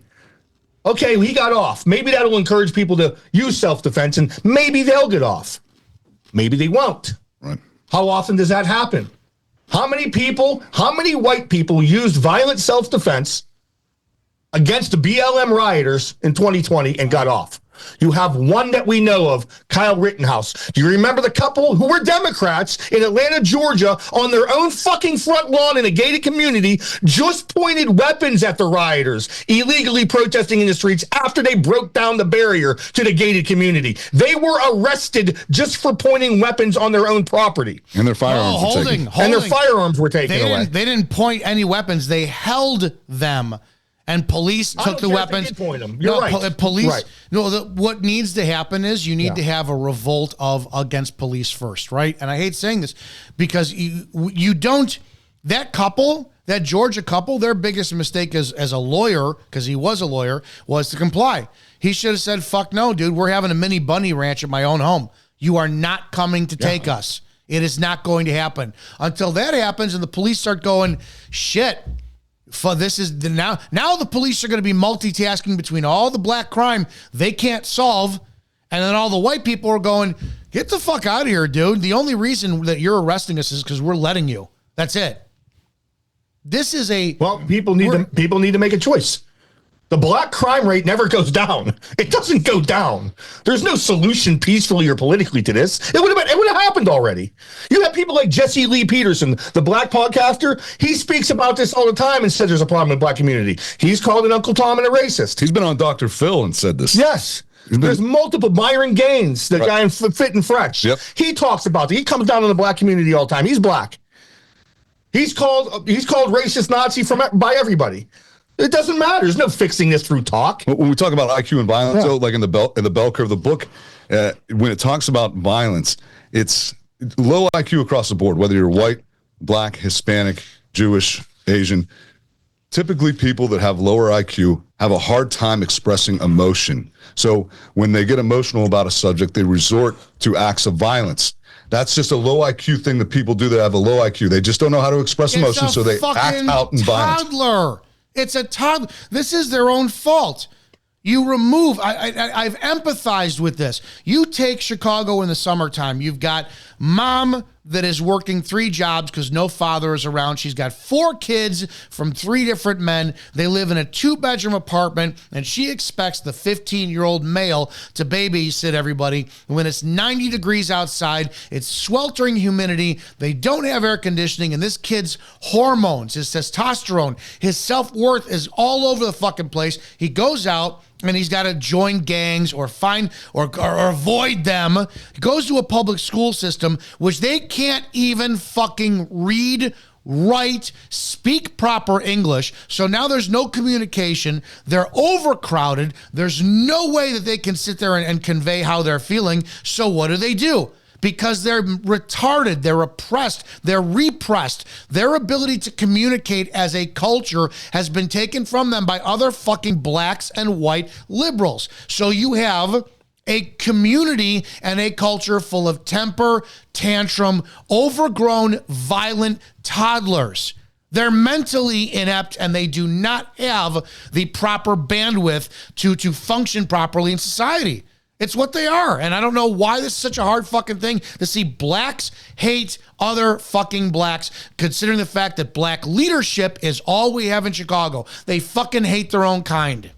Okay, he got off. Maybe that'll encourage people to use self-defense, and maybe they'll get off. Maybe they won't. Right. How often does that happen? How many white people used violent self-defense against the BLM rioters in 2020 and got off? You have one that we know of, Kyle Rittenhouse. Do you remember the couple who were Democrats in Atlanta, Georgia, on their own fucking front lawn in a gated community, just pointed weapons at the rioters, illegally protesting in the streets after they broke down the barrier to the gated community? They were arrested just for pointing weapons on their own property. And their firearms were taken. And their firearms were taken away. They didn't point any weapons. They held them. And police took the weapons. You're right. Police. Right. No, what needs to happen is you need to have a revolt against police first, right? And I hate saying this because you don't. That couple, that Georgia couple, their biggest mistake as a lawyer, because he was a lawyer, was to comply. He should have said, "Fuck no, dude. We're having a mini bunny ranch at my own home. You are not coming to take us. It is not going to happen." Until that happens, and the police start going, "Shit." This is now the police are going to be multitasking between all the black crime they can't solve, and then all the white people are going, "Get the fuck out of here, dude. The only reason that you're arresting us is because we're letting you. That's it." This is people need to make a choice. The black crime rate never goes down. It doesn't go down. There's no solution peacefully or politically to this. It would have happened already. You have people like Jesse Lee Peterson, the black podcaster. He speaks about this all the time and says there's a problem in the black community. He's called an Uncle Tom and a racist. He's been on Dr. Phil and said this. Yes. There's multiple. Byron Gaines, the guy in Fit and Fresh. Yep. He talks about it. He comes down on the black community all the time. He's black. He's called racist Nazi by everybody. It doesn't matter. There's no fixing this through talk. When we talk about IQ and violence, though, like in the bell curve of the book, when it talks about violence, it's low IQ across the board, whether you're white, black, Hispanic, Jewish, Asian. Typically, people that have lower IQ have a hard time expressing emotion. So when they get emotional about a subject, they resort to acts of violence. That's just a low IQ thing that people do that have a low IQ. They just don't know how to express emotion, so they act out in violence. Toddler. It's a toddler. This is their own fault. You remove, I've empathized with this. You take Chicago in the summertime. You've got mom that is working 3 jobs because no father is around. She's got 4 kids from 3 different men. They live in a 2-bedroom apartment, and she expects the 15-year-old male to babysit everybody. When it's 90 degrees outside, it's sweltering humidity. They don't have air conditioning, and this kid's hormones, his testosterone, his self-worth is all over the fucking place. He goes out, and he's got to join gangs or find or avoid them. He goes to a public school system, which they can't even fucking read, write, speak proper English. So now there's no communication. They're overcrowded. There's no way that they can sit there and convey how they're feeling. So what do? Because they're retarded, they're oppressed, they're repressed. Their ability to communicate as a culture has been taken from them by other fucking blacks and white liberals. So you have a community and a culture full of temper, tantrum, overgrown, violent toddlers. They're mentally inept and they do not have the proper bandwidth to function properly in society. It's what they are. And I don't know why this is such a hard fucking thing to see blacks hate other fucking blacks, considering the fact that black leadership is all we have in Chicago. They fucking hate their own kind.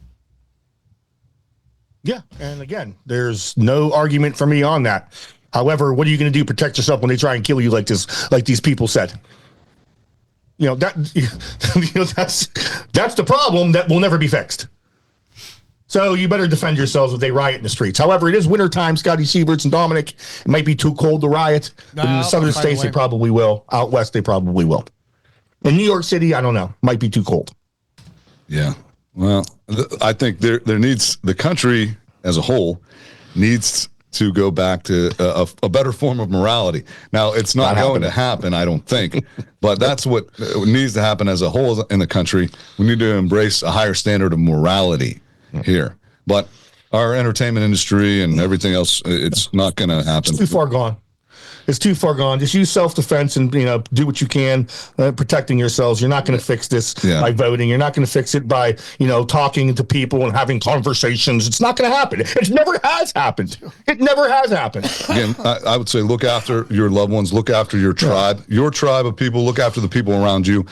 Yeah. And again, there's no argument for me on that. However, what are you going to do to protect yourself when they try and kill you like this, like these people said? That's the problem that will never be fixed. So you better defend yourselves if they riot in the streets. However, it is wintertime, Scotty Sieberts and Dominic. It might be too cold to riot, but in the southern states, they probably will. Out west, they probably will. In New York City, I don't know. Might be too cold. Yeah. Well, I think there needs, the country as a whole needs to go back to a better form of morality. Now, it's not going to happen, I don't think, but that's what needs to happen as a whole in the country. We need to embrace a higher standard of morality here. But our entertainment industry and everything else, it's not going to happen. It's too far gone. It's too far gone. Just use self-defense and, do what you can, protecting yourselves. You're not going to fix this by voting. You're not going to fix it by, talking to people and having conversations. It's not going to happen. It never has happened. It never has happened. Again, I would say look after your loved ones, look after your tribe, your tribe of people, look after the people around you.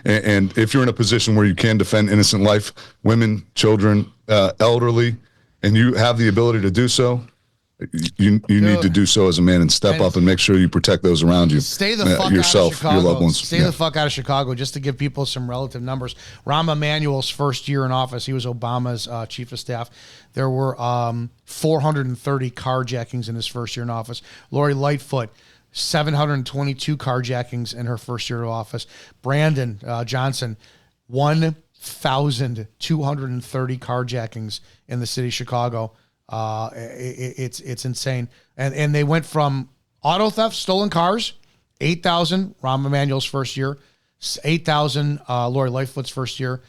And if you're in a position where you can defend innocent life, women, children, elderly, and you have the ability to do so, you need to do so as a man and step up and make sure you protect those around you. Stay the fuck yourself, out of Chicago. your loved ones. Stay the fuck out of Chicago. Just to give people some relative numbers, Rahm Emanuel's first year in office, he was Obama's chief of staff. There were 430 carjackings in his first year in office. Lori Lightfoot, 722 carjackings in her first year of office. Brandon Johnson, 1,230 carjackings in the city of Chicago. It's insane. And they went from auto theft, stolen cars, 8,000, Rahm Emanuel's first year, 8,000, Lori Lightfoot's first year,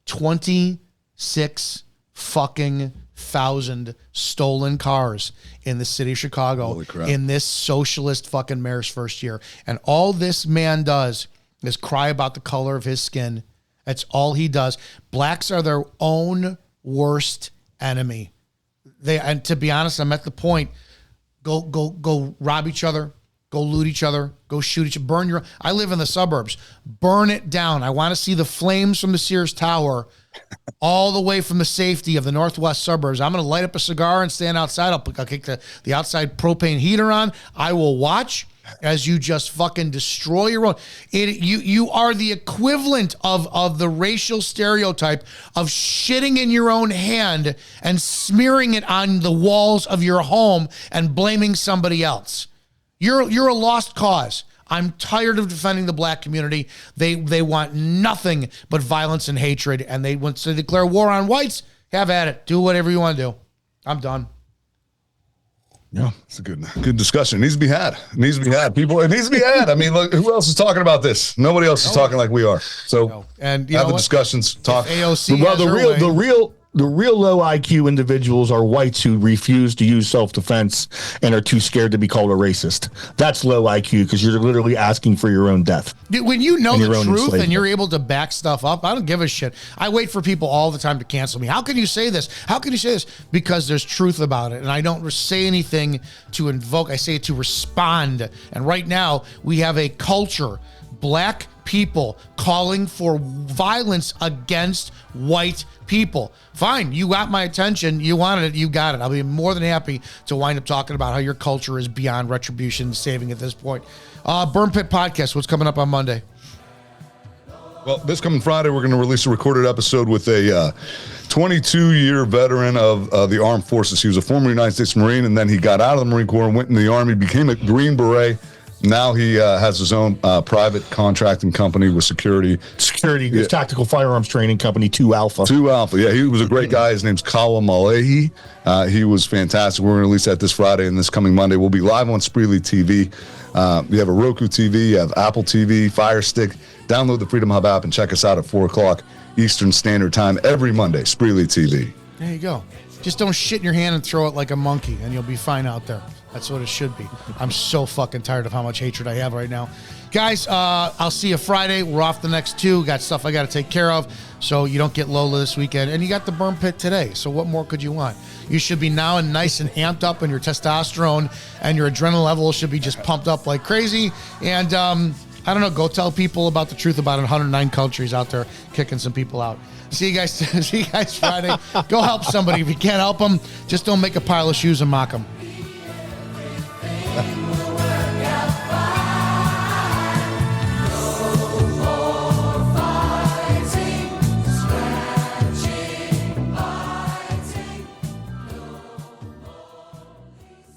26 fucking thousand stolen cars in the city of Chicago in this socialist fucking mayor's first year. And all this man does is cry about the color of his skin. That's all he does. Blacks are their own worst enemy. And to be honest, I'm at the point, go rob each other, go loot each other, go shoot each other, burn your, I live in the suburbs, burn it down. I want to see the flames from the Sears Tower all the way from the safety of the northwest suburbs. I'm going to light up a cigar and stand outside. I'll kick the outside propane heater on. I will watch as you just fucking destroy your own. You are the equivalent of the racial stereotype of shitting in your own hand and smearing it on the walls of your home and blaming somebody else. You're a lost cause. I'm tired of defending the black community. They want nothing but violence and hatred, and they want to declare war on whites. Have at it. Do whatever you want to do. I'm done. Yeah, it's a good discussion. It needs to be had. People, it needs to be had. I mean, look, who else is talking about this? Nobody else is talking like we are. So and have the discussions. Talk. AOC well, the real low IQ individuals are whites who refuse to use self-defense and are too scared to be called a racist. That's low IQ because you're literally asking for your own death. Dude, when you know the truth and you're able to back stuff up, I don't give a shit. I wait for people all the time to cancel me. How can you say this? How can you say this? Because there's truth about it. And I don't say anything to invoke. I say it to respond. And right now we have a culture, black people calling for violence against white people. Fine, you got my attention. You wanted it, you got it. I'll be more than happy to wind up talking about how your culture is beyond retribution, saving at this point. Burn Pit Podcast, what's coming up on Monday? Well, this coming Friday, we're going to release a recorded episode with a 22-year veteran of the armed forces. He was a former United States Marine, and then he got out of the Marine Corps and went in the Army, became a Green Beret. Now he has his own private contracting company with security. His tactical firearms training company, 2 Alpha. 2 Alpha, yeah. He was a great guy. His name's Kawa Malehi. He was fantastic. We're going to release that this Friday, and this coming Monday. We'll be live on Spreely TV. You have a Roku TV, you have Apple TV, Fire Stick. Download the Freedom Hub app and check us out at 4 o'clock Eastern Standard Time every Monday. Spreely TV. There you go. Just don't shit in your hand and throw it like a monkey, and you'll be fine out there. That's what it should be. I'm so fucking tired of how much hatred I have right now. Guys, I'll see you Friday. We're off the next 2. Got stuff I got to take care of, so you don't get Lola this weekend. And you got the Burn Pit today, so what more could you want? You should be now and nice and amped up, and your testosterone and your adrenaline level should be just pumped up like crazy. And I don't know, go tell people about the truth about 109 countries out there kicking some people out. See you guys Friday. Go help somebody. If you can't help them, just don't make a pile of shoes and mock them.